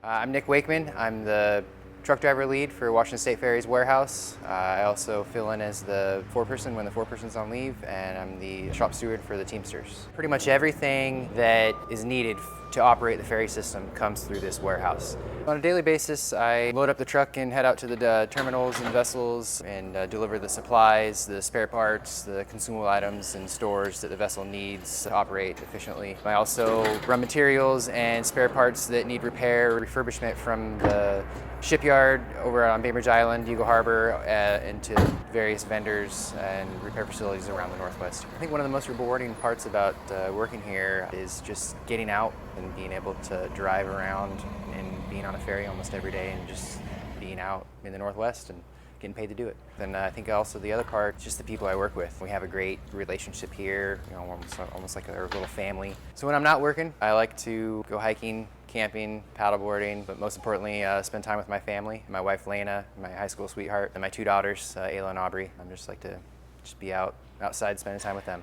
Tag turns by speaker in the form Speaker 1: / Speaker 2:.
Speaker 1: I'm Nick Wakeman. I'm the truck driver lead for Washington State Ferries warehouse. I also fill in as the foreperson when the foreperson's on leave, and I'm the shop steward for the Teamsters. Pretty much everything that is needed to operate the ferry system comes through this warehouse. On a daily basis, I load up the truck and head out to the terminals and vessels and deliver the supplies, the spare parts, the consumable items and stores that the vessel needs to operate efficiently. I also run materials and spare parts that need repair or refurbishment from the shipyard over on Bainbridge Island, Eagle Harbor, into various vendors and repair facilities around the Northwest. I think one of the most rewarding parts about working here is just getting out and being able to drive around and being on a ferry almost every day and just being out in the Northwest and getting paid to do it. Then I think also the other part is just the people I work with. We have a great relationship here, almost like a little family. So when I'm not working, I like to go hiking, camping, paddleboarding, but most importantly, spend time with my family. My wife, Lena, my high school sweetheart, and my two daughters, Ayla and Aubrey. I just like to be outside spending time with them.